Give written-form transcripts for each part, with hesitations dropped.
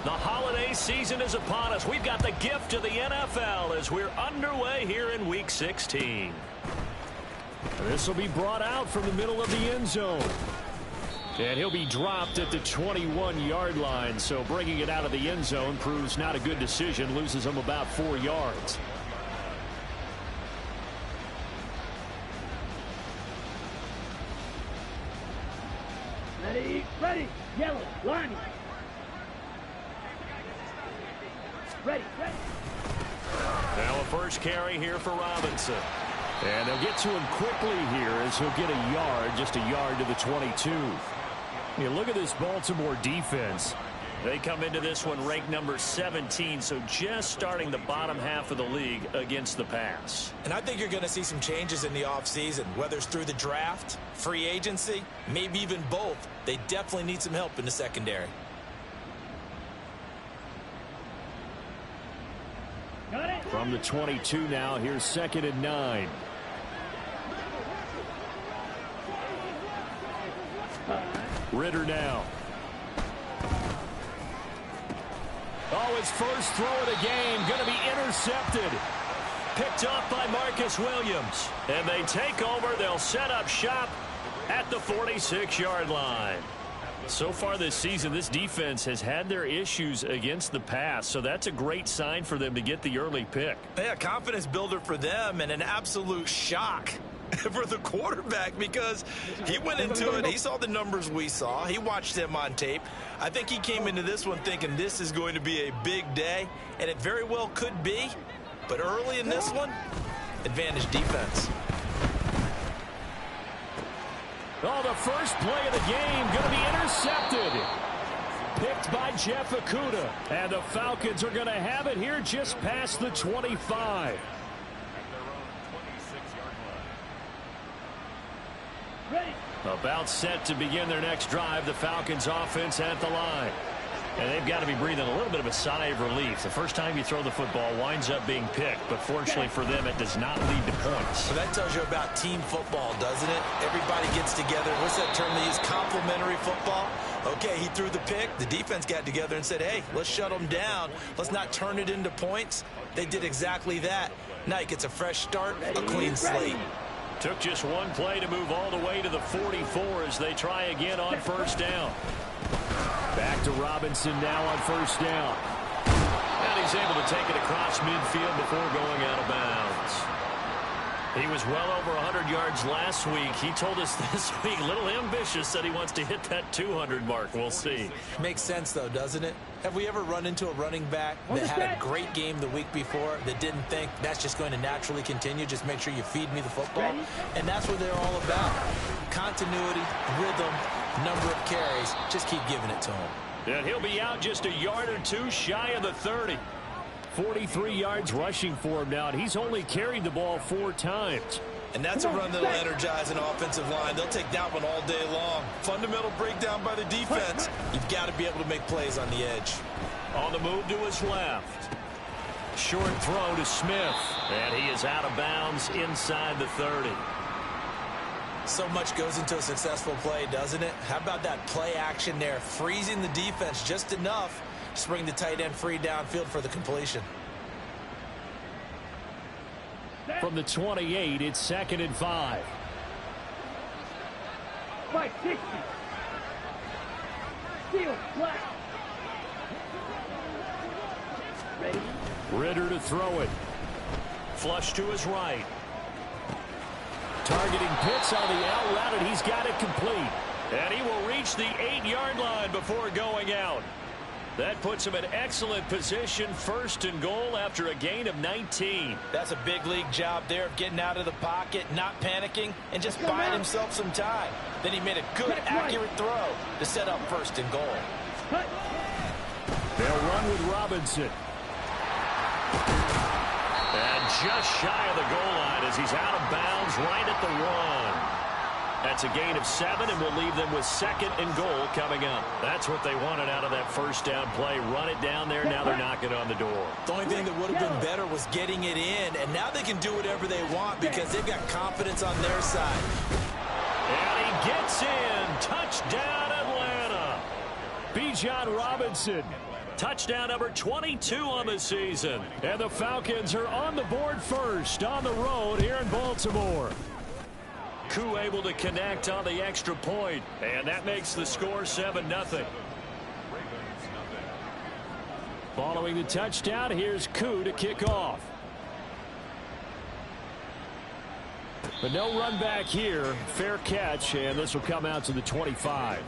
The holiday season is upon us. We've got the gift of the NFL as we're underway here in Week 16. This will be brought out from the middle of the end zone. And he'll be dropped at the 21-yard line, so bringing it out of the end zone proves not a good decision, loses him about 4 yards. Ready, yellow, line. Ready. Now a first carry here for Robinson. And they'll get to him quickly here as he'll get a yard, just a yard to the 22. You look at this Baltimore defense. They come into this one ranked number 17, so just starting the bottom half of the league against the pass. And I think you're going to see some changes in the offseason, whether it's through the draft, free agency, maybe even both. They definitely need some help in the secondary. From the 22 now, here's 2nd and 9. Ritter now. Oh, his first throw of the game going to be intercepted. Picked up by Marcus Williams. And they take over. They'll set up shop at the 46-yard line. So far this season, this defense has had their issues against the pass, so that's a great sign for them to get the early pick. Yeah, confidence builder for them and an absolute shock for the quarterback because he went into it. He saw the numbers we saw. He watched them on tape. I think he came into this one thinking this is going to be a big day, and it very well could be. But early in this one, advantage defense. Oh, the first play of the game going to be intercepted. Picked by Jeff Okudah. And the Falcons are going to have it here just past the 25. About set to begin their next drive. The Falcons offense at the line. And they've got to be breathing a little bit of a sigh of relief. The first time you throw the football winds up being picked, but fortunately for them, it does not lead to points. So that tells you about team football, doesn't it? Everybody gets together. What's that term they use? Complementary football. Okay, he threw the pick. The defense got together and said, hey, let's shut them down. Let's not turn it into points. They did exactly that. Now he gets a fresh start, a clean slate. Took just one play to move all the way to the 44 as they try again on first down. Back to Robinson now on first down. And he's able to take it across midfield before going out of bounds. He was well over 100 yards last week. He told us this week, a little ambitious, said he wants to hit that 200 mark. We'll see. Makes sense, though, doesn't it? Have we ever run into a running back that had a great game the week before that didn't think that's just going to naturally continue? Just make sure you feed me the football. And that's what they're all about. Continuity, rhythm, number of carries. Just keep giving it to him. And he'll be out just a yard or two shy of the 30. 43 yards rushing for him now, and he's only carried the ball 4 times. And that's a run that'll energize an offensive line. They'll take that one all day long. Fundamental breakdown by the defense. You've got to be able to make plays on the edge. On the move to his left. Short throw to Smith. And he is out of bounds inside the 30. So much goes into a successful play, doesn't it? How about that play action there? Freezing the defense just enough to bring the tight end free downfield for the completion. From the 28, it's 2nd and 5. 560. Steal, black. Ready. Ritter to throw it. Flush to his right. Targeting Pitts on the out route, and he's got it complete. And he will reach the 8-yard line before going out. That puts him in excellent position, 1st and goal after a gain of 19. That's a big league job there of getting out of the pocket, not panicking, and just buying himself some time. Then he made a good, accurate throw to set up 1st and goal. They'll run with Robinson. And just shy of the goal line as he's out of bounds right at the 1. That's a gain of 7, and we'll leave them with 2nd and goal coming up. That's what they wanted out of that first down play. Run it down there. Now they're knocking on the door. The only thing that would have been better was getting it in, and now they can do whatever they want because they've got confidence on their side. And he gets in. Touchdown, Atlanta. Bijan Robinson Touchdown number 22 on the season. And the Falcons are on the board first on the road here in Baltimore. Koo able to connect on the extra point, and that makes the score 7-0. Following the touchdown, here's Koo to kick off. But no run back here. Fair catch, and this will come out to the 25.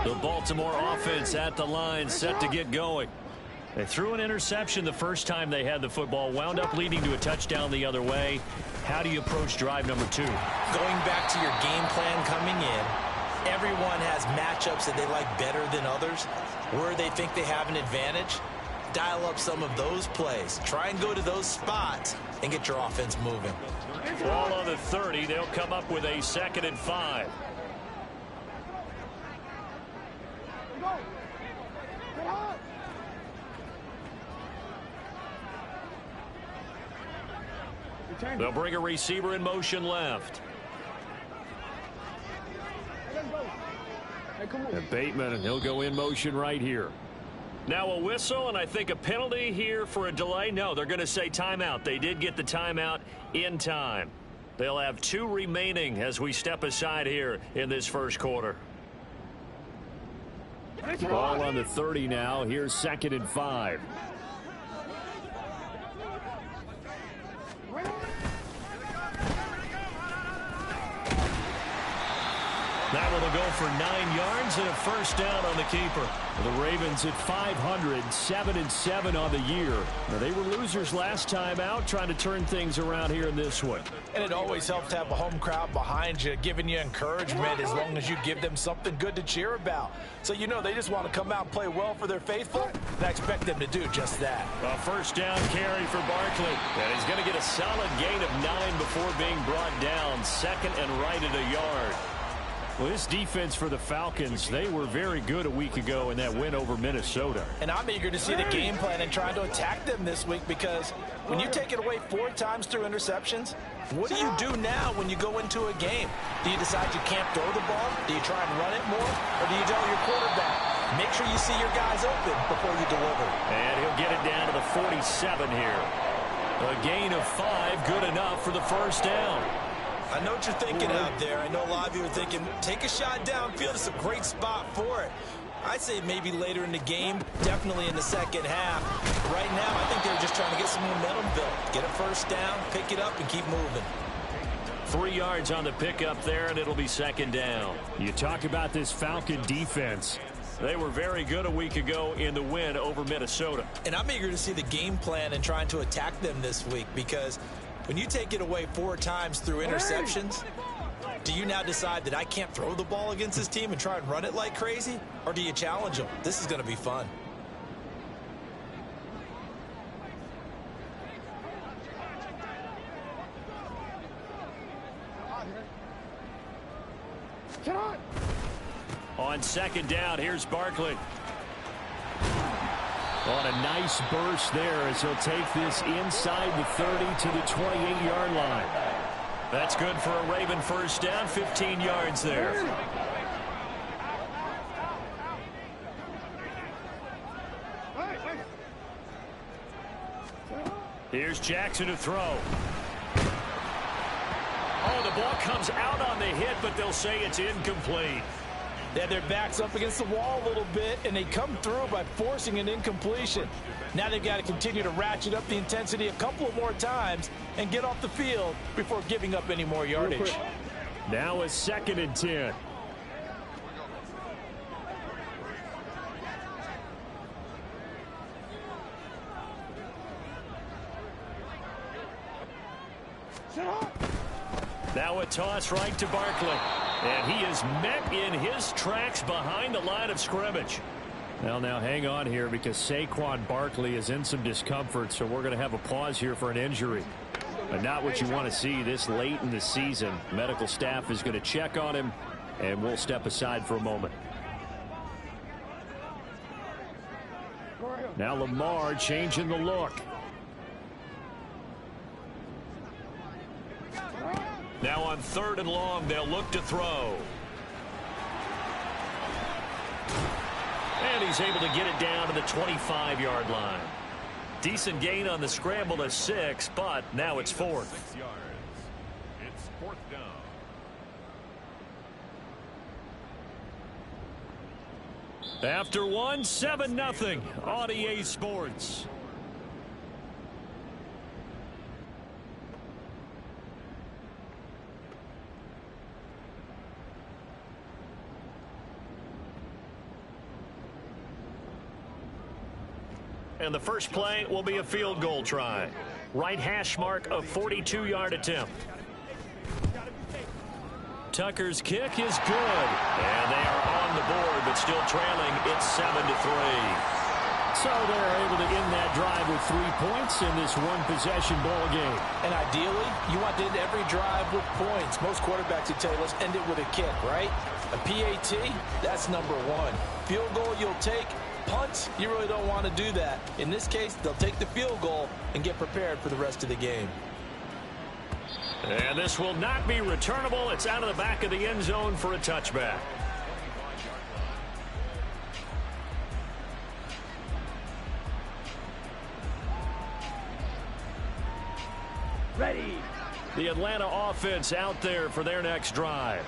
The Baltimore offense at the line, set to get going. They threw an interception the first time they had the football, wound up leading to a touchdown the other way. How do you approach drive number 2? Going back to your game plan coming in, everyone has matchups that they like better than others. Where they think they have an advantage, dial up some of those plays. Try and go to those spots and get your offense moving. Ball on the 30. They'll come up with a 2nd and 5. They'll bring a receiver in motion left. And Bateman, and he'll go in motion right here. Now a whistle, and I think a penalty here for a delay. No, they're going to say timeout. They did get the timeout in time. They'll have 2 remaining as we step aside here in this first quarter. Ball on the 30 now. Here's 2nd and 5. That one will go for 9 yards and a first down on the keeper. The Ravens at 500, 7-7 on the year. Now, they were losers last time out, trying to turn things around here in this one. And it always helps to have a home crowd behind you, giving you encouragement as long as you give them something good to cheer about. So you know they just want to come out and play well for their faithful, and I expect them to do just that. A first down carry for Barkley. And he's going to get a solid gain of 9 before being brought down. 2nd and right at a yard. Well, this defense for the Falcons, they were very good a week ago in that win over Minnesota. And I'm eager to see the game plan and trying to attack them this week, because when you take it away 4 times through interceptions, what do you do now when you go into a game? Do you decide you can't throw the ball? Do you try and run it more? Or do you tell your quarterback, make sure you see your guys open before you deliver? And he'll get it down to the 47 here. A gain of 5, good enough for the first down. I know what you're thinking out there. I know a lot of you are thinking, take a shot downfield. It's a great spot for it. I'd say maybe later in the game, definitely in the second half. Right now, I think they're just trying to get some momentum built. Get a first down, pick it up, and keep moving. 3 yards on the pickup there, and it'll be 2nd down. You talk about this Falcon defense. They were very good a week ago in the win over Minnesota. And I'm eager to see the game plan and trying to attack them this week, because when you take it away 4 times through interceptions, do you now decide that I can't throw the ball against this team and try and run it like crazy? Or do you challenge them? This is going to be fun. On 2nd down, here's Barkley. On a nice burst there as he'll take this inside the 30 to the 28-yard line. That's good for a Raven first down, 15 yards there. Here's Jackson to throw. Oh, the ball comes out on the hit, but they'll say it's incomplete. They had their backs up against the wall a little bit, and they come through by forcing an incompletion. Now they've got to continue to ratchet up the intensity a couple of more times and get off the field before giving up any more yardage. Now a 2nd and 10. Now a toss right to Barkley. And he is met in his tracks behind the line of scrimmage. Well, now hang on here, because Saquon Barkley is in some discomfort, so we're going to have a pause here for an injury. But not what you want to see this late in the season. Medical staff is going to check on him, and we'll step aside for a moment. Now Lamar changing the look. Now on 3rd and long, they'll look to throw. And he's able to get it down to the 25-yard line. Decent gain on the scramble to 6, but now it's 4th. 6 yards. It's 4th down. After 7-0 on EA Sports. And the first play will be a field goal try. Right hash mark, a 42-yard attempt. Tucker's kick is good. And they are on the board, but still trailing. It's 7-3. So they're able to end that drive with 3 points in this one-possession ball game. And ideally, you want to end every drive with points. Most quarterbacks would tell you, let's end it with a kick, right? A PAT, that's number 1. Field goal you'll take. Punts, you really don't want to do that. In this case, they'll take the field goal and get prepared for the rest of the game. And this will not be returnable. It's out of the back of the end zone for a touchback. Ready. The Atlanta offense out there for their next drive.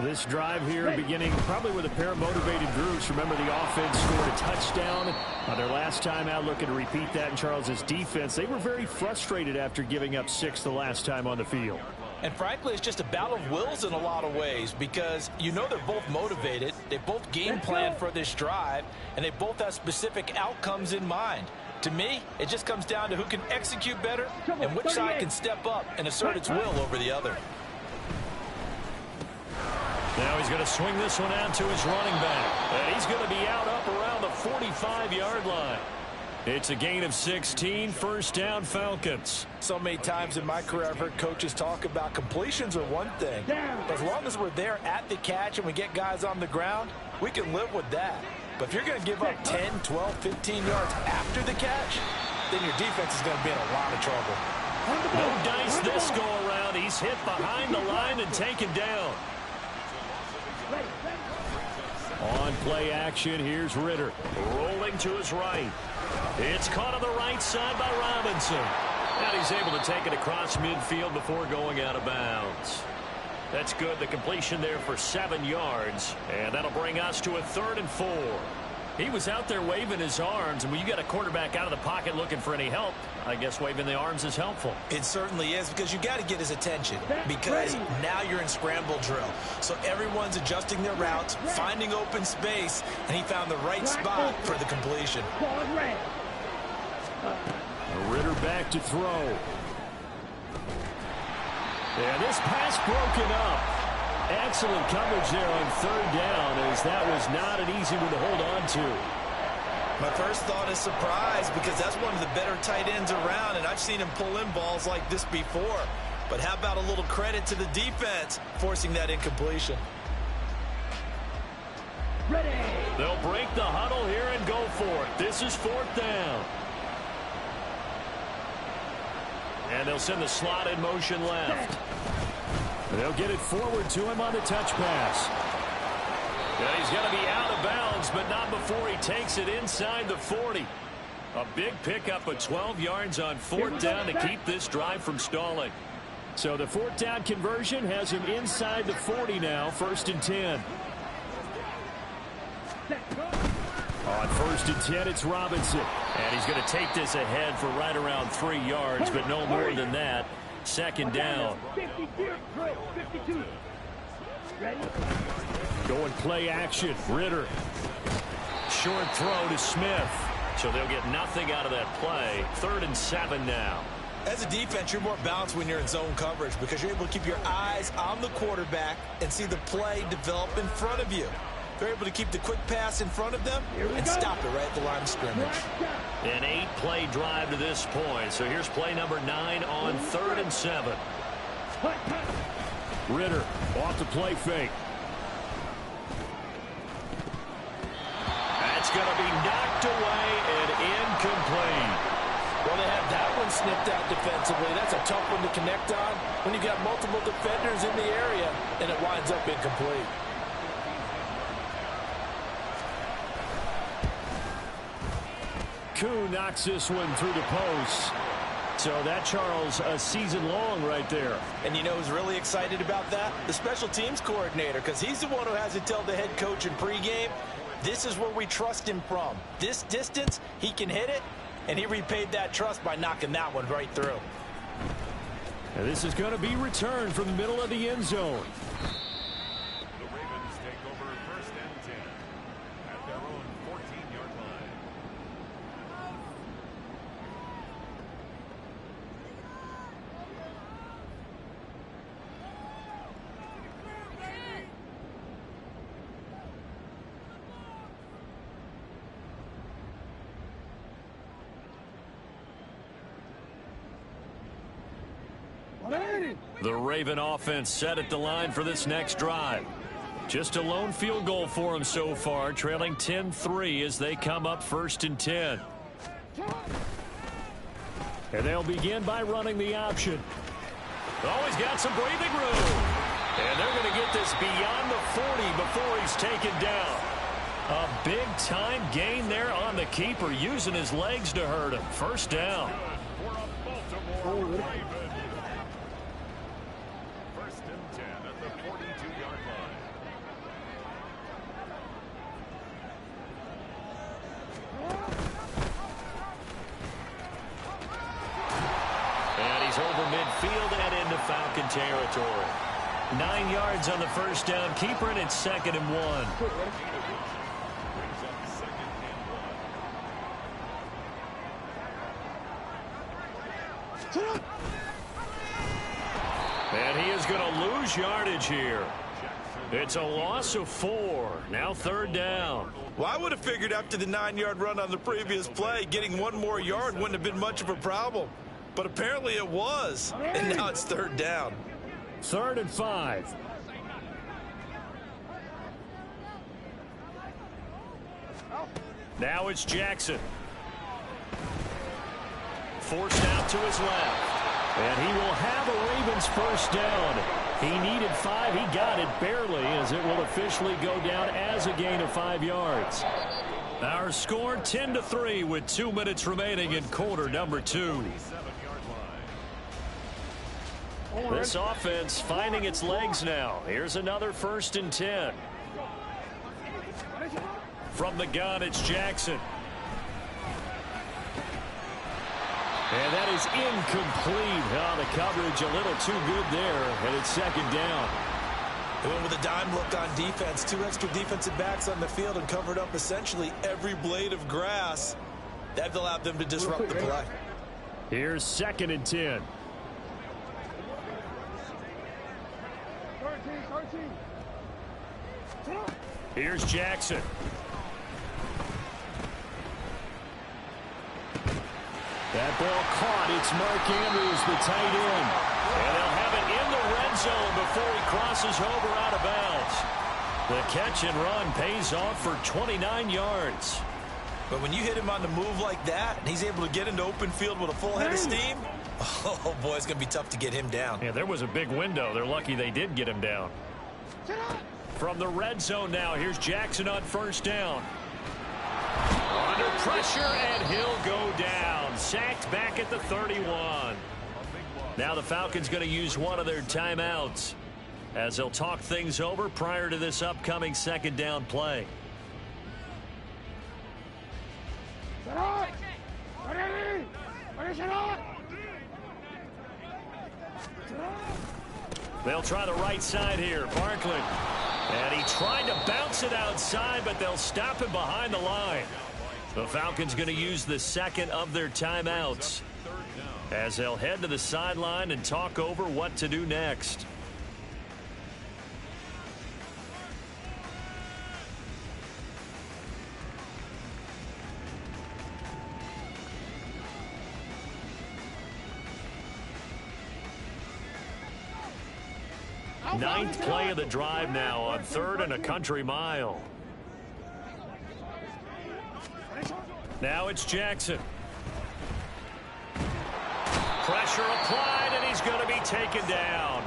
This drive here beginning probably with a pair of motivated groups. Remember, the offense scored a touchdown on their last time out, looking to repeat that in Charles's defense. They were very frustrated after giving up 6 the last time on the field. And frankly, it's just a battle of wills in a lot of ways because you know they're both motivated. They both game plan for this drive, and they both have specific outcomes in mind. To me, it just comes down to who can execute better and which side can step up and assert its will over the other. Now he's going to swing this one out to his running back. And he's going to be out up around the 45-yard line. It's a gain of 16, first down Falcons. So many times in my career, I've heard coaches talk about completions are one thing. But as long as we're there at the catch and we get guys on the ground, we can live with that. But if you're going to give up 10, 12, 15 yards after the catch, then your defense is going to be in a lot of trouble. No dice this go around. He's hit behind the line and taken down. On play action, here's Ritter. Rolling to his right. It's caught on the right side by Robinson. And he's able to take it across midfield before going out of bounds. That's good. The completion there for 7 yards. And that'll bring us to a 3rd and 4. He was out there waving his arms, and when you got a quarterback out of the pocket looking for any help, I guess waving the arms is helpful. It certainly is, because you got to get his attention, because now you're in scramble drill. So everyone's adjusting their routes, finding open space, and he found the right spot for the completion. Ritter back to throw. And this pass broken up. Excellent coverage there on 3rd down, as that was not an easy one to hold on to. My first thought is surprise, because that's one of the better tight ends around, and I've seen him pull in balls like this before. But how about a little credit to the defense forcing that incompletion? Ready. They'll break the huddle here and go for it. This is 4th down. And they'll send the slot in motion left. They'll get it forward to him on the touch pass. Yeah, he's going to be out of bounds, but not before he takes it inside the 40. A big pickup of 12 yards on 4th down to keep this drive from stalling. So the 4th down conversion has him inside the 40 now, 1st and 10. On 1st and 10, it's Robinson. And he's going to take this ahead for right around 3 yards, but no more than that. 2nd down. 52. Ready. Going play action. Ritter. Short throw to Smith. So they'll get nothing out of that play. 3rd and 7 now. As a defense, you're more balanced when you're in zone coverage because you're able to keep your eyes on the quarterback and see the play develop in front of you. They're able to keep the quick pass in front of them and stop it right at the line of scrimmage. An 8-play drive to this point. So here's play number 9 on 3rd and 7. Ritter off the play fake. That's going to be knocked away and incomplete. Well, they had that one one snipped out defensively. That's a tough one to connect on when you got multiple defenders in the area, and it winds up incomplete. Koo knocks this one through the post. So that, Charles, a season long right there. And you know who's really excited about that? The special teams coordinator, because he's the one who has to tell the head coach in pregame, this is where we trust him from. This distance, he can hit it, and he repaid that trust by knocking that one right through. And this is going to be returned from the middle of the end zone. The Ravens take over 1st and 10 at their own 14-yard line. The Raven offense set at the line for this next drive. Just a lone field goal for them so far, trailing 10-3 as they come up 1st and 10. And they'll begin by running the option. Oh, he's got some breathing room. And they're going to get this beyond the 40 before he's taken down. A big-time gain there on the keeper, using his legs to hurt him. 1st down. For a Baltimore Raven. 1st and 10 at the 42-yard line. And he's over midfield and into Falcon territory. 9 yards on the 1st down keeper, and it's 2nd and 1. Brings up 2nd and 1. And he is going to lose yardage here. It's a loss of 4. Now 3rd down. Well, I would have figured after the 9-yard run on the previous play, getting 1 more yard wouldn't have been much of a problem. But apparently it was. And now it's 3rd down. 3rd and 5. Now it's Jackson. Forced out to his left. And he will have a Ravens 1st down. He needed 5. He got it barely, as it will officially go down as a gain of 5 yards. Our score 10-3 with 2 minutes remaining in quarter number 2. This offense finding its legs now. Here's another 1st and 10. From the gun, it's Jackson. And that is incomplete. Oh, the coverage a little too good there, and it's 2nd down. They went with a dime look on defense. 2 extra defensive backs on the field and covered up essentially every blade of grass. That allowed them to disrupt the play. Here's 2nd and 10. 13. Here's Jackson. That ball caught. It's Mark Andrews, the tight end. And they'll have it in the red zone before he crosses over out of bounds. The catch and run pays off for 29 yards. But when you hit him on the move like that, and he's able to get into open field with a full head of steam, oh, boy, it's going to be tough to get him down. Yeah, there was a big window. They're lucky they did get him down. From the red zone now, here's Jackson on 1st down. Under pressure, and he'll go down. Sacked back at the 31. Now the Falcons going to use one of their timeouts as they'll talk things over prior to this upcoming 2nd down play. They'll try the right side here. Barkley. And he tried to bounce it outside, but they'll stop him behind the line. The Falcons going to use the 2nd of their timeouts as they'll head to the sideline and talk over what to do next. Ninth play of the drive now on 3rd and a country mile. Now it's Jackson. Pressure applied, and he's going to be taken down.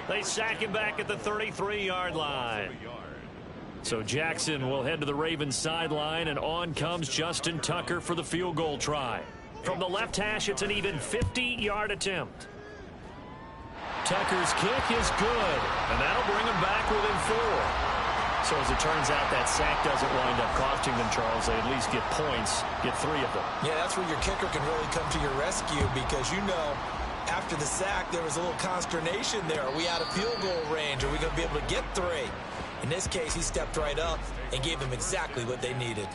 They sack him back at the 33-yard line. So Jackson will head to the Ravens sideline, and on comes Justin Tucker for the field goal try. From the left hash, it's an even 50-yard attempt. Tucker's kick is good, and that'll bring him back within 4. So as it turns out, that sack doesn't wind up costing them, Charles. They at least get points, get 3 of them. Yeah, that's where your kicker can really come to your rescue because, you know, after the sack, there was a little consternation there. Are we out of field goal range? Are we going to be able to get 3? In this case, he stepped right up and gave them exactly what they needed.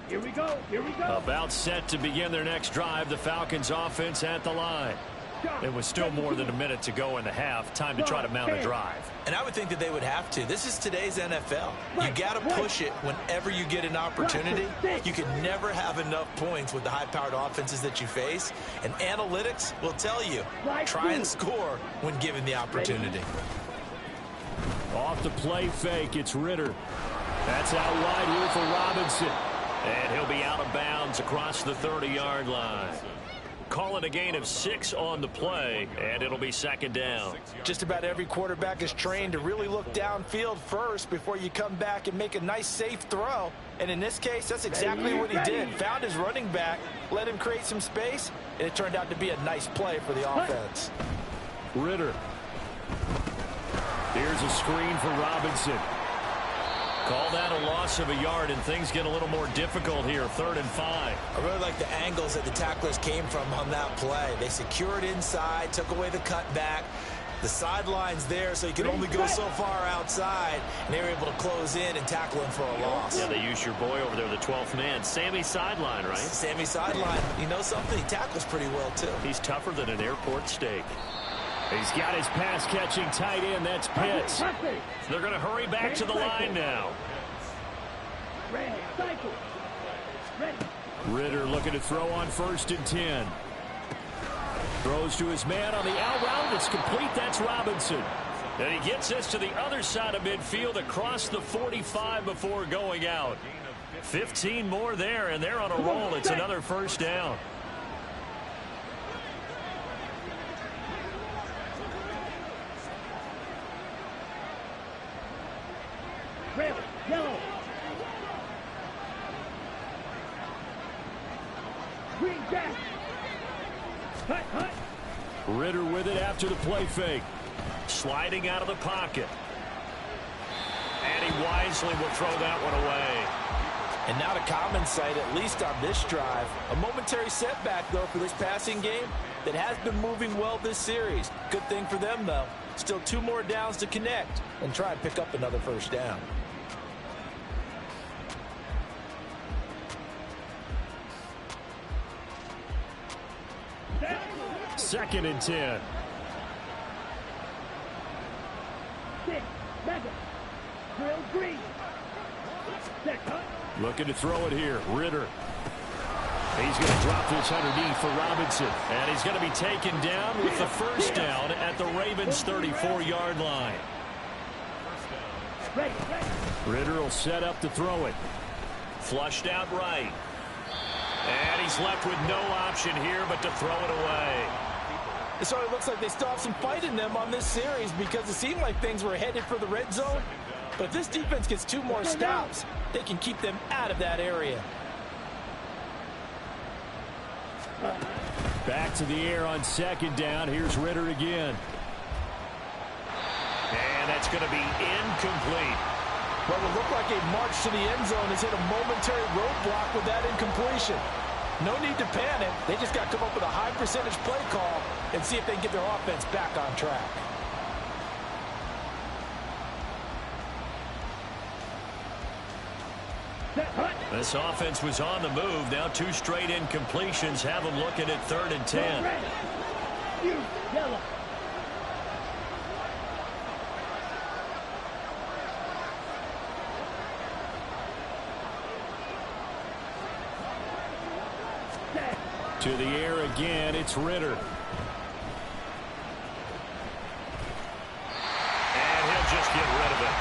Here we go. Here we go. About set to begin their next drive. The Falcons offense at the line. It was still more than a minute to go in the half. Time to try to mount a drive. And I would think that they would have to. This is today's NFL. You got to push it whenever you get an opportunity. You can never have enough points with the high-powered offenses that you face. And analytics will tell you, try and score when given the opportunity. Off the play fake, it's Ritter. That's out wide here for Robinson. And he'll be out of bounds across the 30-yard line. Calling a gain of 6 on the play, and it'll be second down. Just about every quarterback is trained to really look downfield first before you come back and make a nice, safe throw. And in this case, that's exactly what he did. Found his running back, let him create some space, and it turned out to be a nice play for the offense. Ritter. Here's a screen for Robinson. Call that a loss of a yard, and things get a little more difficult here. 3rd and 5. I really like the angles that the tacklers came from on that play. They secured inside, took away the cutback. The sideline's there, so you can only go so far outside, and they were able to close in and tackle him for a loss. Yeah, they used your boy over there, the 12th man. Sammy Sideline, right? Sammy Sideline. You know something? He tackles pretty well, too. He's tougher than an airport steak. He's got his pass-catching tight end. That's Pitts. They're going to hurry back to the line now. Ritter looking to throw on 1st and 10. Throws to his man on the out route. It's complete. That's Robinson. And he gets us to the other side of midfield across the 45 before going out. 15 more there, and they're on a roll. It's another 1st down. Red, yellow. Green jack. Hut, hut. Ritter with it after the play fake. Sliding out of the pocket. And he wisely will throw that one away. And not a common sight, at least on this drive. A momentary setback, though, for this passing game that has been moving well this series. Good thing for them, though. Still 2 more downs to connect and try and pick up another 1st down. Second and 10. 6, mega. Drill green. Set, hut. Looking to throw it here. Ritter. He's going to drop this underneath for Robinson. And he's going to be taken down with the 1st down at the Ravens' 34-yard line. Ready, ready. Ritter will set up to throw it. Flushed out right. And he's left with no option here but to throw it away. So it looks like they still have some fight in them on this series because it seemed like things were headed for the red zone. But if this defense gets 2 more stops, they can keep them out of that area. Back to the air on 2nd down. Here's Ritter again. And that's going to be incomplete. What will look like a march to the end zone has hit a momentary roadblock with that incompletion. No need to panic. They just got to come up with a high percentage play call and see if they can get their offense back on track. This offense was on the move. Now 2 straight incompletions have them looking at 3rd and 10. You, yellow. To the air again, it's Ritter. get rid of it.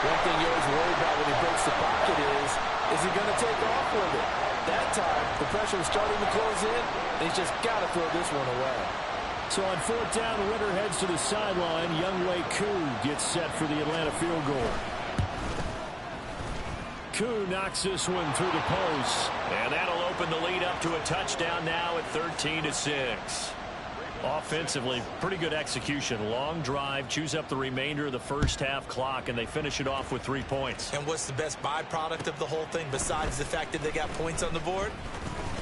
One thing you always worry about when he breaks the pocket is he going to take off with it? That time, the pressure was starting to close in, and he's just got to throw this one away. So on fourth down, Ritter heads to the sideline. Younghoe Koo gets set for the Atlanta field goal. Koo knocks this one through the post. And that'll open the lead up to a touchdown now at 13-6. Offensively, pretty good execution. Long drive, chews up the remainder of the first half clock, and they finish it off with 3 points. And what's the best byproduct of the whole thing besides the fact that they got points on the board?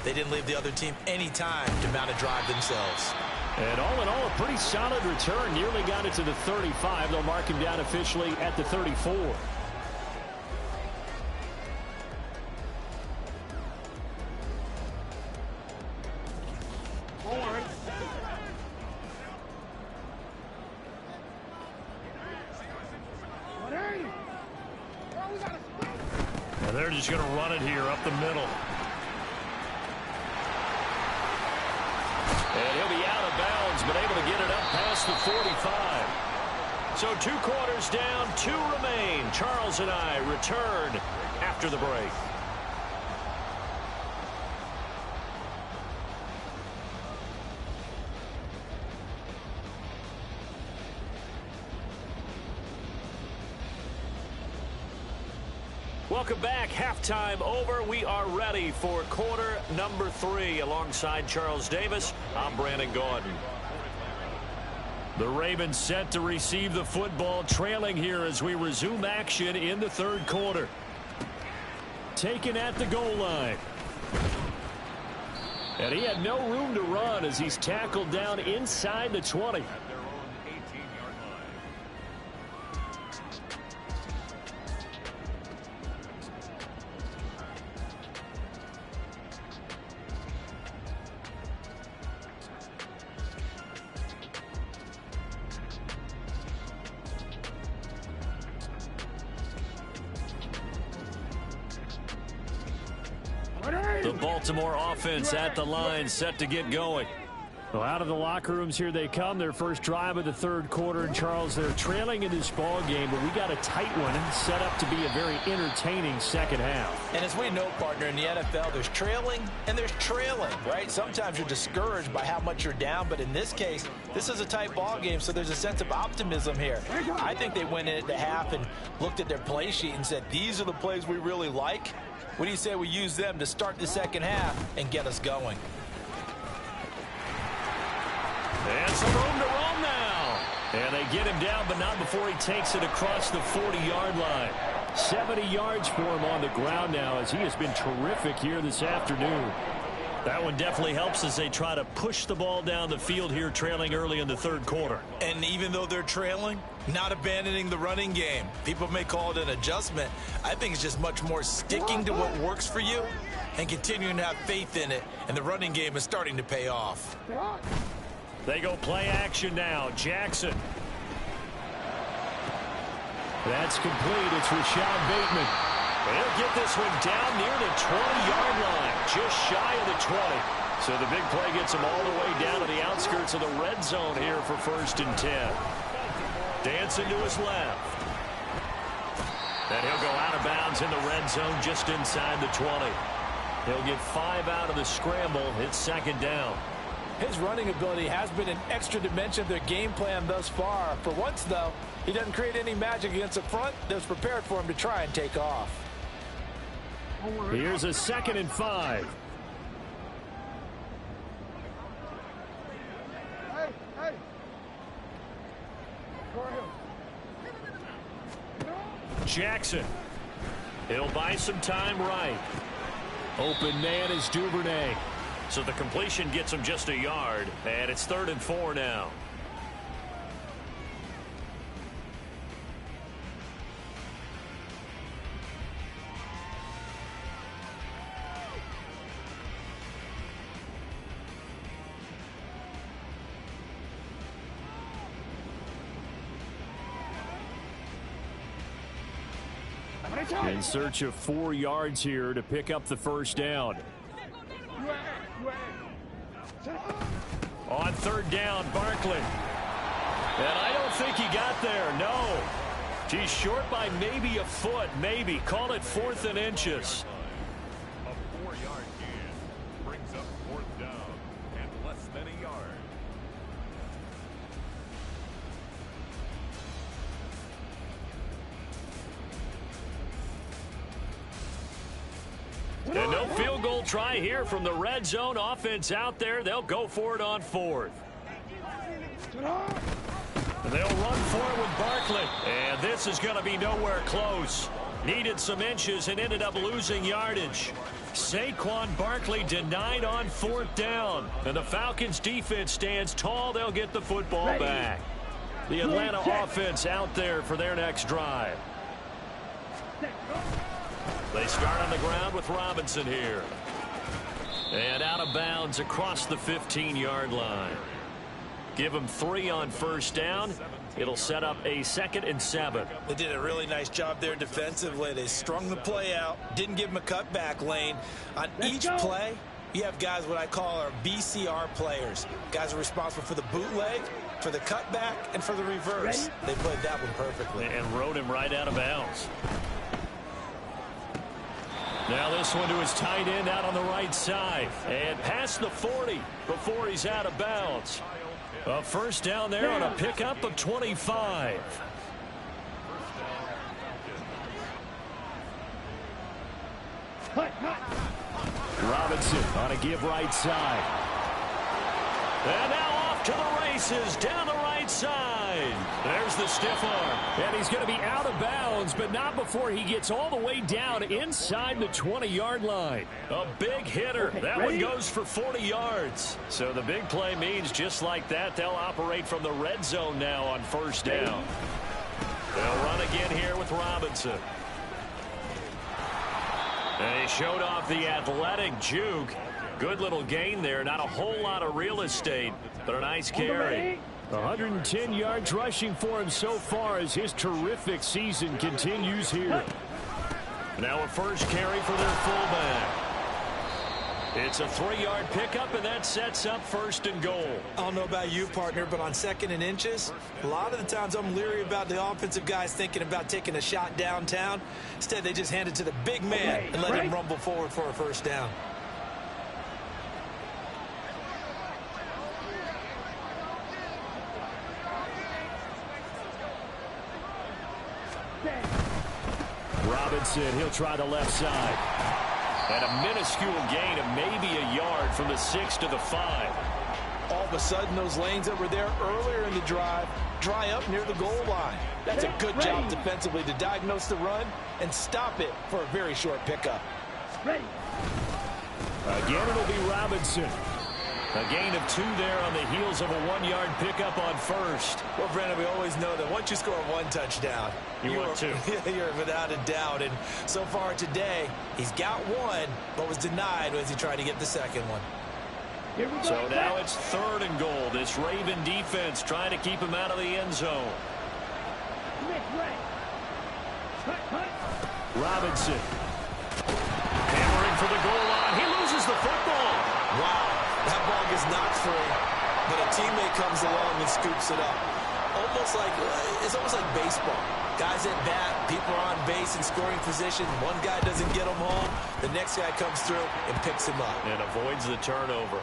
They didn't leave the other team any time to mount a drive themselves. And all in all, a pretty solid return. Nearly got it to the 35. They'll mark him down officially at the 34. And they're just going to run it here up the middle. And he'll be out of bounds, but able to get it up past the 45. So 2 quarters down, 2 remain. Charles and I return after the break. Welcome back. Halftime over. We are ready for quarter number 3. Alongside Charles Davis, I'm Brandon Gordon. The Ravens set to receive the football, trailing here as we resume action in the third quarter. Taken at the goal line. And he had no room to run as he's tackled down inside the 20. The Baltimore offense at the line, set to get going. Well, out of the locker rooms here they come. Their first drive of the third quarter. And Charles, they're trailing in this ball game, but we got a tight one set up to be a very entertaining second half. And as we know, partner, in the NFL, there's trailing and there's trailing, right? Sometimes you're discouraged by how much you're down, but in this case, this is a tight ball game, so there's a sense of optimism here. I think they went in at the half and looked at their play sheet and said, these are the plays we really like. What do you say we use them to start the second half and get us going? And some room to run now. And they get him down, but not before he takes it across the 40-yard line. 70 yards for him on the ground now as he has been terrific here this afternoon. That one definitely helps as they try to push the ball down the field here, trailing early in the third quarter. And even though they're trailing, not abandoning the running game. People may call it an adjustment. I think it's just much more sticking to what works for you and continuing to have faith in it. And the running game is starting to pay off. They go play action now. Jackson. That's complete. It's Rashad Bateman. They'll get this one down near the 20-yard line, just shy of the 20. So the big play gets him all the way down to the outskirts of the red zone here for 1st and 10. Dancing to his left. And he'll go out of bounds in the red zone just inside the 20. He'll get 5 out of the scramble. It's 2nd down. His running ability has been an extra dimension of their game plan thus far. For once, though, he doesn't create any magic against the front that was prepared for him to try and take off. Here's a 2nd and 5. Jackson. He'll buy some time right. Open man is Duvernay. So the completion gets him just a yard, and it's 3rd and 4 now. In search of 4 yards here to pick up the first down. On 3rd down, Barkley. And I don't think he got there, no. He's short by maybe a foot, maybe. Call it 4th and inches. A 4-yard gain brings up 4th down and less than a yard. And no field goal try here from the red zone. Offense out there. They'll go for it on 4th. And they'll run for it with Barkley. And this is going to be nowhere close. Needed some inches and ended up losing yardage. Saquon Barkley denied on 4th down. And the Falcons defense stands tall. They'll get the football back. The Atlanta offense out there for their next drive. They start on the ground with Robinson here. And out of bounds across the 15-yard line. Give them 3 on 1st down. It'll set up a 2nd and 7. They did a really nice job there defensively. They strung the play out, didn't give him a cutback lane. On each play, you have guys what I call our BCR players. Guys are responsible for the bootleg, for the cutback, and for the reverse. They played that one perfectly. And rode him right out of bounds. Now this one to his tight end out on the right side. And past the 40 before he's out of bounds. A 1st down there on a pickup of 25. Robinson on a give right side. And now off to the races down the right side. There's the stiff arm. And he's going to be out of bounds, but not before he gets all the way down inside the 20-yard line. A big hitter. That one goes for 40 yards. So the big play means just like that, they'll operate from the red zone now on 1st down. They'll run again here with Robinson. And he showed off the athletic juke. Good little gain there. Not a whole lot of real estate, but a nice carry. 110 yards rushing for him so far as his terrific season continues here. Now a first carry for their fullback. It's a 3-yard pickup, and that sets up 1st and goal. I don't know about you, partner, but on 2nd and inches, a lot of the times I'm leery about the offensive guys thinking about taking a shot downtown. Instead, they just hand it to the big man and let him rumble forward for a 1st down. Robinson, he'll try the left side. And a minuscule gain of maybe a yard from the 6 to the 5. All of a sudden, those lanes that were there earlier in the drive dry up near the goal line. That's a good job defensively to diagnose the run and stop it for a very short pickup. Again, it'll be Robinson. A gain of 2 there on the heels of a 1-yard pickup on 1st. Well, Brandon, we always know that once you score 1 touchdown, you want 2. You're without a doubt. And so far today, he's got 1, but was denied as he tried to get the 2nd one. So now it's 3rd and goal. This Raven defense trying to keep him out of the end zone. Robinson. Hammering for the goal line. He loses the football. Wow. That ball gets knocked free, but a teammate comes along and scoops it up. It's almost like baseball. Guys at bat, people are on base in scoring position. One guy doesn't get him home. The next guy comes through and picks him up. And avoids the turnover.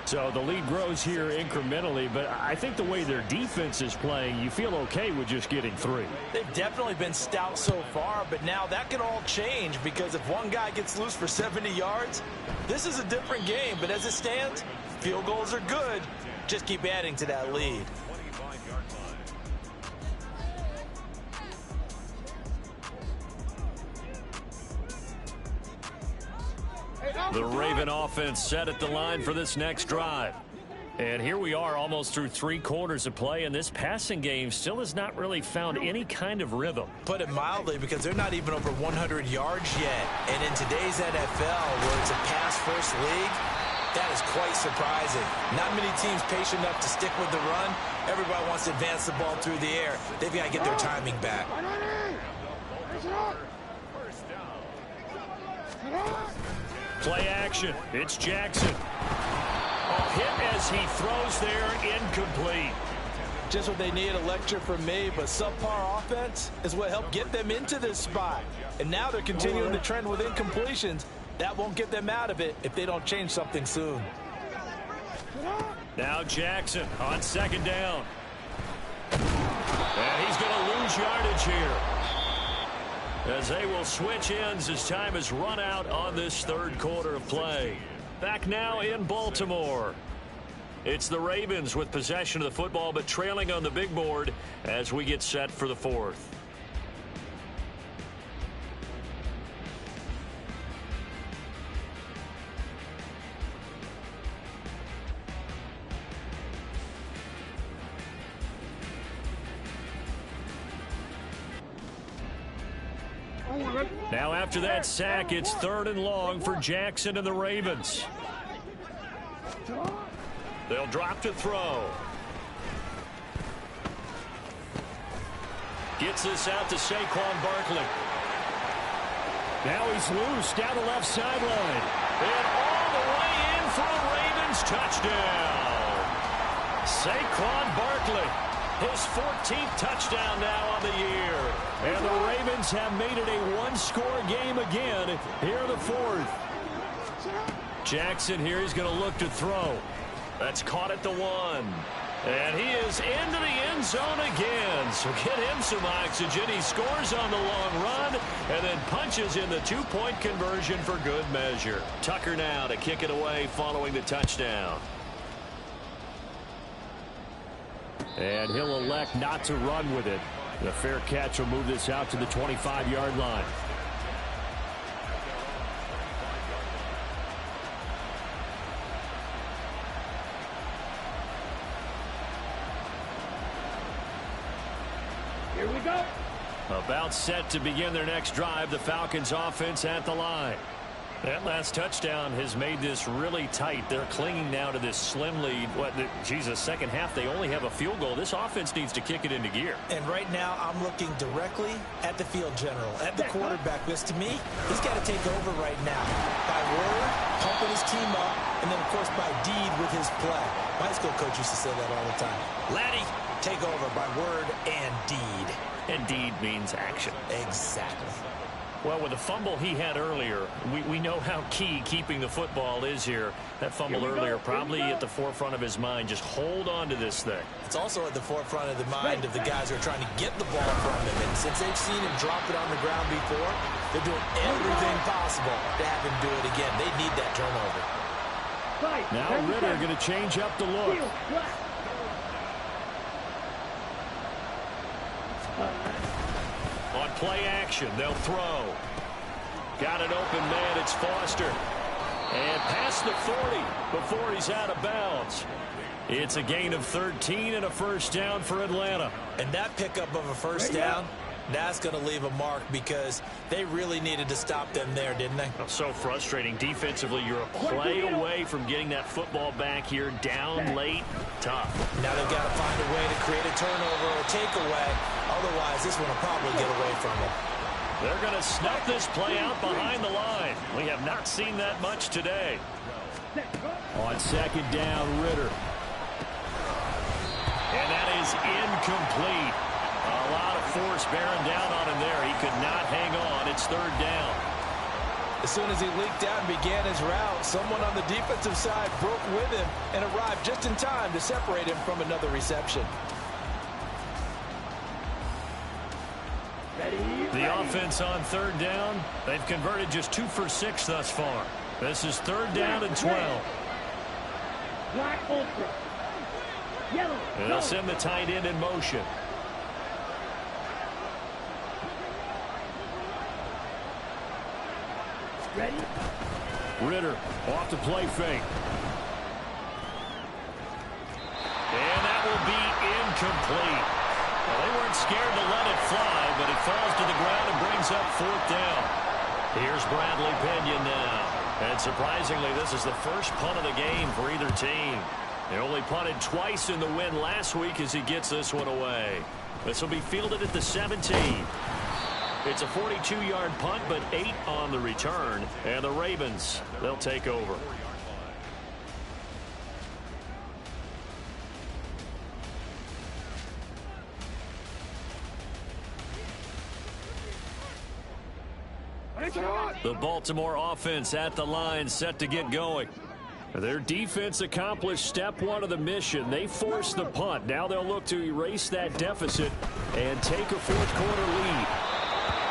So the lead grows here incrementally, but I think the way their defense is playing, you feel okay with just getting 3. They've definitely been stout so far, but now that can all change because if one guy gets loose for 70 yards, this is a different game. But as it stands, field goals are good. Just keep adding to that lead. The Raven offense set at the line for this next drive. And here we are almost through 3 quarters of play, and this passing game still has not really found any kind of rhythm. Put it mildly, because they're not even over 100 yards yet. And in today's NFL, where it's a pass-first league, that is quite surprising. Not many teams patient enough to stick with the run. Everybody wants to advance the ball through the air. They've got to get their timing back. Play action. It's Jackson. A hit as he throws there, incomplete. Just what they need, a lecture from me, but subpar offense is what helped get them into this spot. And now they're continuing the trend with incompletions. That won't get them out of it if they don't change something soon. Now Jackson on second down. And he's going to lose yardage here, as they will switch ends as time has run out on this third quarter of play. Back now in Baltimore. It's the Ravens with possession of the football, but trailing on the big board as we get set for the fourth. Now after that sack, it's 3rd and long for Jackson and the Ravens. They'll drop to throw. Gets this out to Saquon Barkley. Now he's loose down the left sideline. And all the way in for a Ravens touchdown. Saquon Barkley, his 14th touchdown now on the year. And the Ravens have made it a one-score game again here in the fourth. Jackson here, he's going to look to throw. That's caught at the 1. And he is into the end zone again. So get him some oxygen. He scores on the long run and then punches in the 2-point conversion for good measure. Tucker now to kick it away following the touchdown. And he'll elect not to run with it. The fair catch will move this out to the 25-yard line. Here we go. About set to begin their next drive, the Falcons offense at the line. That last touchdown has made this really tight. They're clinging now to this slim lead. Second half, they only have a field goal. This offense needs to kick it into gear. And right now, I'm looking directly at the field general, at the quarterback. Because to me, he's got to take over right now. By word, pumping his team up, and then, of course, by deed with his play. My high school coach used to say that all the time. Laddie, take over by word and deed. And deed means action. Exactly. Well, with the fumble he had earlier, we know how key keeping the football is here. That fumble earlier probably at the forefront of his mind. Just hold on to this thing. It's also at the forefront of the mind of the guys who are trying to get the ball from him. And since they've seen him drop it on the ground before, they're doing everything possible to have him do it again. They need that turnover. Now Ritter going to change up the look. On play action, they'll throw. Got an open man, it's Foster. And past the 40 before he's out of bounds. It's a gain of 13 and a first down for Atlanta. And that pickup of a first down, that's going to leave a mark because they really needed to stop them there, didn't they? So frustrating. Defensively, you're a play away from getting that football back here. Down late, tough. Now they've got to find a way to create a turnover or a takeaway. Otherwise, this one will probably get away from them. They're going to snuff this play out behind the line. We have not seen that much today. On second down, Ritter. And that is incomplete. A lot of force bearing down on him there. He could not hang on. It's 3rd down. As soon as he leaked out and began his route, someone on the defensive side broke with him and arrived just in time to separate him from another reception. The offense on 3rd down, they've converted just 2 for 6 thus far. This is 3rd down and 12. Black ultra. Yellow. And they'll send the tight end in motion. Ready? Ritter off the play fake. And that will be incomplete. Well, they weren't scared to let it fly, but it falls to the ground and brings up 4th down. Here's Bradley Pinion now. And surprisingly, this is the first punt of the game for either team. They only punted twice in the win last week as he gets this one away. This will be fielded at the 17. It's a 42-yard punt, but 8 on the return. And the Ravens, they'll take over. The Baltimore offense at the line, set to get going. Their defense accomplished step one of the mission. They forced the punt. Now they'll look to erase that deficit and take a fourth-quarter lead.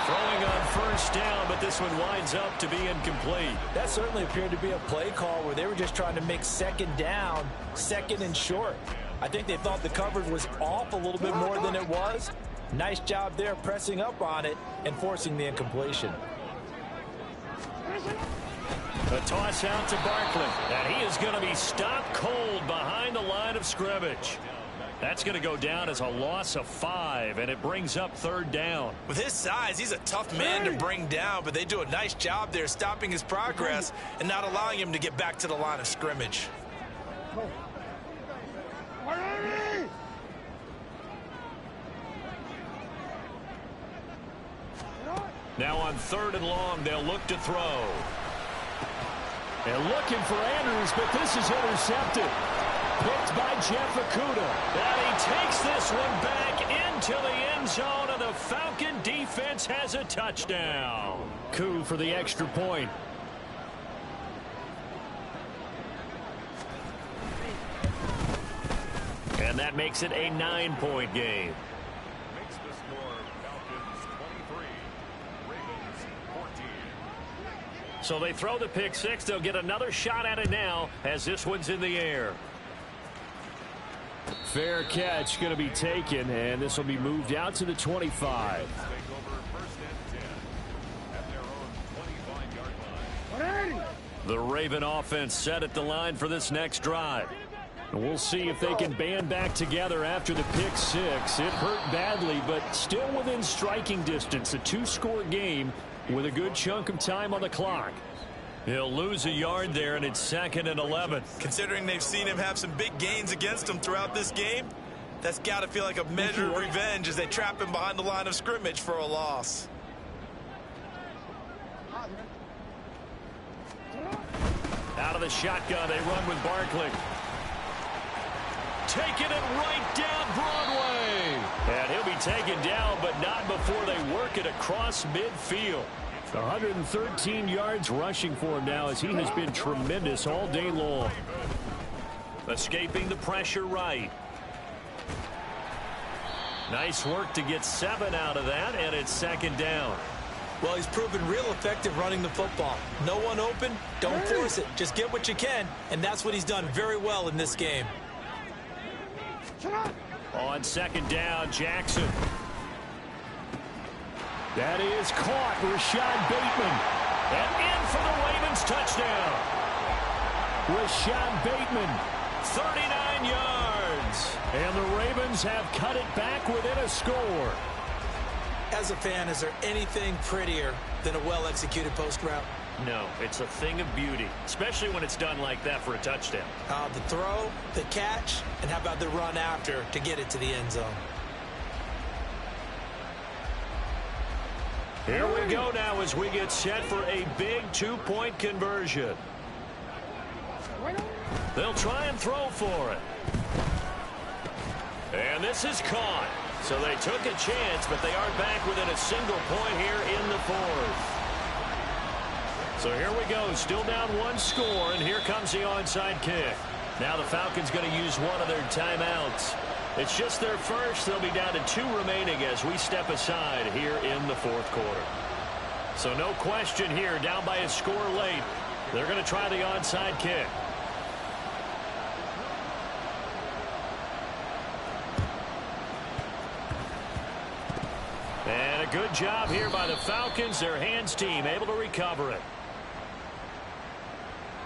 Throwing on first down, but this one winds up to be incomplete. That certainly appeared to be a play call where they were just trying to make second down, second and short. I think they thought the coverage was off a little bit more than it was. Nice job there pressing up on it and forcing the incompletion. A toss out to Barkley, and he is going to be stopped cold behind the line of scrimmage. That's going to go down as a loss of 5, and it brings up third down. With his size, he's a tough man to bring down, but they do a nice job there stopping his progress and not allowing him to get back to the line of scrimmage. Now on third and long, they'll look to throw. And looking for Andrews, but this is intercepted. Picked by Jeff Okudah. And he takes this one back into the end zone, and the Falcon defense has a touchdown. Coup for the extra point. And that makes it a 9-point game. Makes the score Falcons 23, Ravens 14. So they throw the pick six. They'll get another shot at it now as this one's in the air. Fair catch going to be taken, and this will be moved out to the 25. Take over first and 10 at their own 25-yard line. The Raven offense set at the line for this next drive. And we'll see if they can band back together after the pick six. It hurt badly, but still within striking distance. A 2-score game with a good chunk of time on the clock. He'll lose a yard there, and it's 2nd and 11. Considering they've seen him have some big gains against him throughout this game, that's got to feel like a measure of revenge as they trap him behind the line of scrimmage for a loss. Out of the shotgun, they run with Barkley. Taking it right down Broadway. And he'll be taken down, but not before they work it across midfield. 113 yards rushing for him now as he has been tremendous all day long. Escaping the pressure right. Nice work to get 7 out of that, and it's 2nd down. Well, he's proven real effective running the football. No one open, don't force it. Just get what you can, and that's what he's done very well in this game. On 2nd down, Jackson. That is caught. Rashad Bateman. And in for the Ravens touchdown. Rashad Bateman, 39 yards. And the Ravens have cut it back within a score. As a fan, is there anything prettier than a well-executed post route? No, it's a thing of beauty, especially when it's done like that for a touchdown. The throw, the catch, and how about the run after to get it to the end zone? Here we go now as we get set for a big 2-point conversion. They'll try and throw for it. And this is caught. So they took a chance, but they are back within a single point here in the 4th. So here we go, still down 1 score, and here comes the onside kick. Now the Falcons going to use one of their timeouts. It's just their first. They'll be down to 2 remaining as we step aside here in the 4th quarter. So no question here, down by a score late. They're going to try the onside kick. And a good job here by the Falcons, their hands team, able to recover it.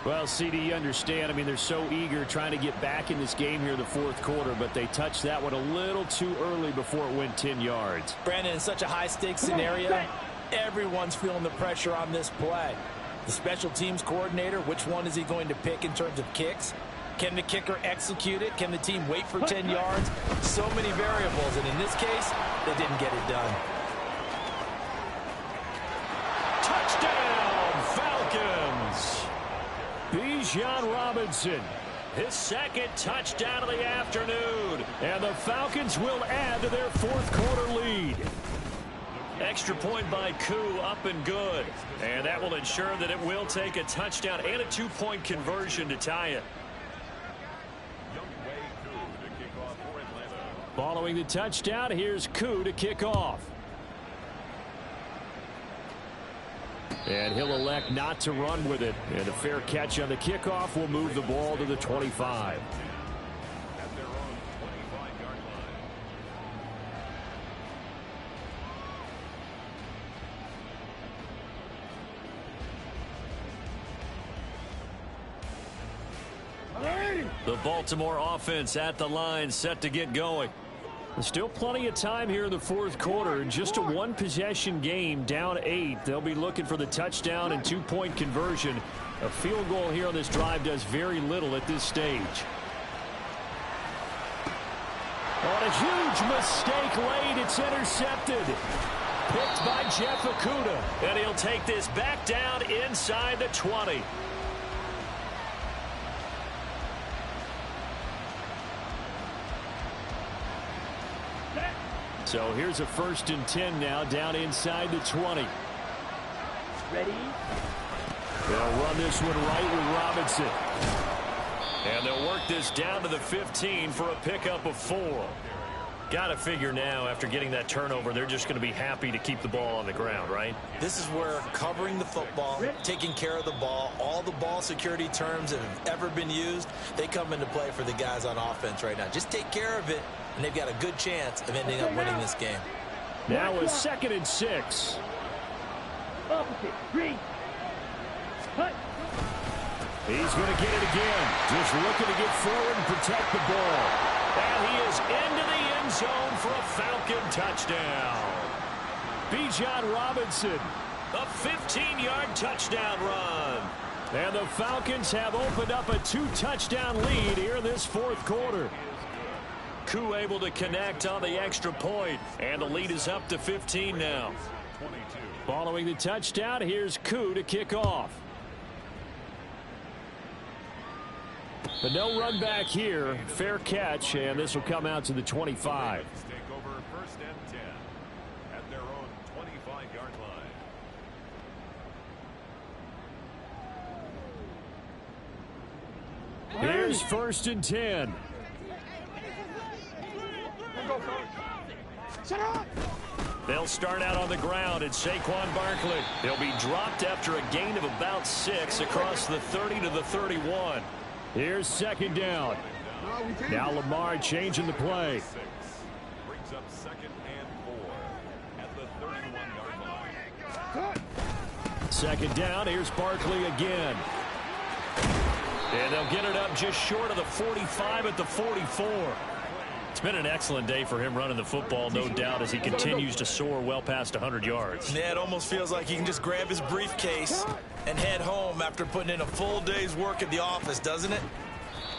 Well, CD, you understand. I mean, they're so eager trying to get back in this game here in the 4th quarter, but they touched that one a little too early before it went 10 yards. Brandon, in such a high-stakes scenario, everyone's feeling the pressure on this play. The special teams coordinator, which one is he going to pick in terms of kicks? Can the kicker execute it? Can the team wait for 10 yards? So many variables, and in this case, they didn't get it done. Touchdown, Falcons! Bijan Robinson, his 2nd touchdown of the afternoon. And the Falcons will add to their 4th quarter lead. extra point by Koo, up and good. And that will ensure that it will take a touchdown and a 2-point conversion to tie it. Following the touchdown, here's Koo to kick off. And he'll elect not to run with it. And a fair catch on the kickoff will move the ball to the 25. At their own 25-yard line. The Baltimore offense at the line, set to get going. There's still plenty of time here in the fourth quarter. Just a one-possession game, down 8. They'll be looking for the touchdown and 2-point conversion. A field goal here on this drive does very little at this stage. On a huge mistake late, it's intercepted. Picked by Jeff Okudah. And he'll take this back down inside the 20. So here's a 1st and 10 now, down inside the 20. Ready? They'll run this one right with Robinson. And they'll work this down to the 15 for a pickup of 4. Got to figure now, after getting that turnover, they're just going to be happy to keep the ball on the ground, right? This is where covering the football, taking care of the ball, all the ball security terms that have ever been used, they come into play for the guys on offense right now. Just take care of it, and they've got a good chance of ending up winning this game. Now a 2nd and 6. Opposite. Green. Cut. He's going to get it again. Just looking to get forward and protect the ball. And he is into the end zone for a Falcon touchdown. Bijan Robinson, a 15-yard touchdown run. And the Falcons have opened up a 2-touchdown lead here in this fourth quarter. Koo able to connect on the extra point, and the lead is up to 15 now. Following the touchdown, here's Koo to kick off. But no run back here. Fair catch, and this will come out to the 25. Take over 1st and 10 at their own 25-yard line. Here's 1st and 10. They'll start out on the ground, and Saquon Barkley. He'll be dropped after a gain of about 6 across the 30 to the 31. Here's 2nd down. Now Lamar changing the play. Brings up 2nd and 4 at the 31-yard line. 2nd down. Here's Barkley again. And they'll get it up just short of the 45 at the 44. It's been an excellent day for him running the football, no doubt, as he continues to soar well past 100 yards. Yeah, it almost feels like he can just grab his briefcase and head home after putting in a full day's work at the office, doesn't it?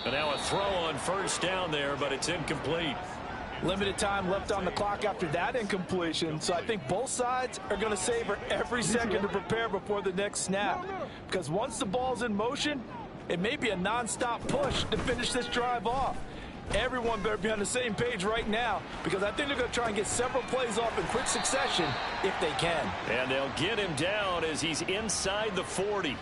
And now a throw on 1st down there, but it's incomplete. Limited time left on the clock after that incompletion, so I think both sides are going to savor every second to prepare before the next snap. Because once the ball's in motion, it may be a non-stop push to finish this drive off. Everyone better be on the same page right now, because I think they're going to try and get several plays off in quick succession if they can. And they'll get him down as he's inside the 40.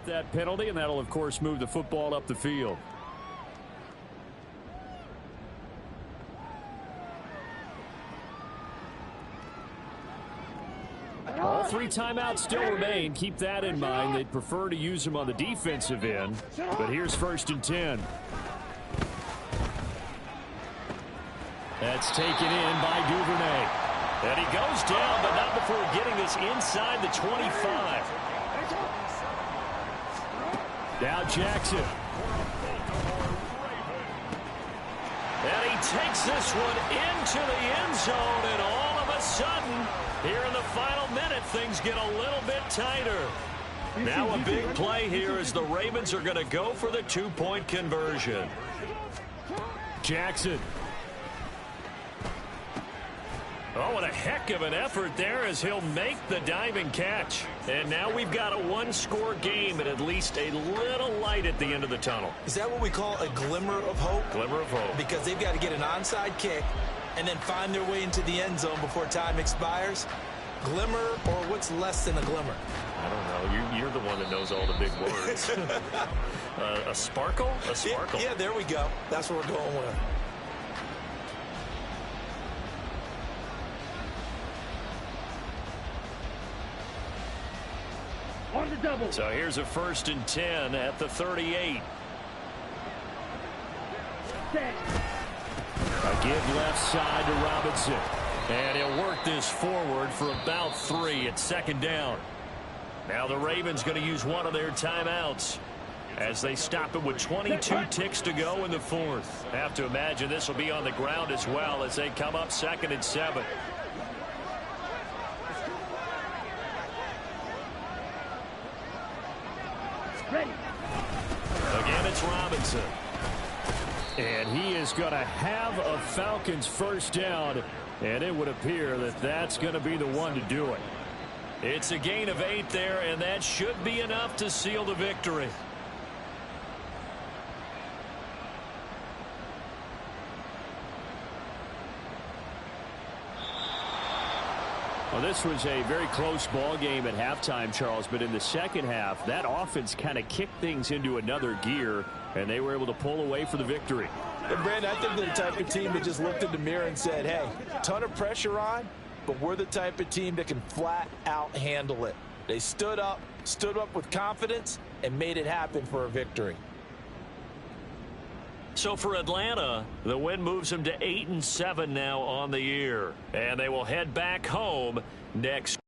That penalty, and that'll, of course, move the football up the field. All 3 timeouts still remain. Keep that in mind. They'd prefer to use them on the defensive end. But here's 1st and 10. That's taken in by Duvernay. And he goes down, but not before getting this inside the 25. Now Jackson. And he takes this one into the end zone, and all of a sudden, here in the final minute, things get a little bit tighter. Now a big play here as the Ravens are going to go for the 2-point conversion. Jackson. Oh, what a heck of an effort there as he'll make the diving catch. And now we've got a one-score game and at least a little light at the end of the tunnel. Is that what we call a glimmer of hope? Glimmer of hope. Because they've got to get an onside kick and then find their way into the end zone before time expires. Glimmer, or what's less than a glimmer? I don't know. You're the one that knows all the big words. A sparkle? A sparkle. Yeah, there we go. That's what we're going with. On the double. So here's a 1st and 10 at the 38. Set. A give left side to Robinson. And he'll work this forward for about 3 at 2nd down. Now the Ravens going to use one of their timeouts as they stop it with 22 ticks to go in the 4th. Have to imagine this will be on the ground as well as they come up 2nd and 7. Ready. Again, it's Robinson. And he is going to have a Falcons 1st down. And it would appear that that's going to be the one to do it. It's a gain of 8 there, and that should be enough to seal the victory. Well, this was a very close ball game at halftime, Charles, but in the second half, that offense kind of kicked things into another gear, and they were able to pull away for the victory. And Brandon, I think they're the type of team that just looked in the mirror and said, hey, ton of pressure on, but we're the type of team that can flat out handle it. They stood up with confidence, and made it happen for a victory. So for Atlanta, the win moves them to 8-7 now on the year. And they will head back home next.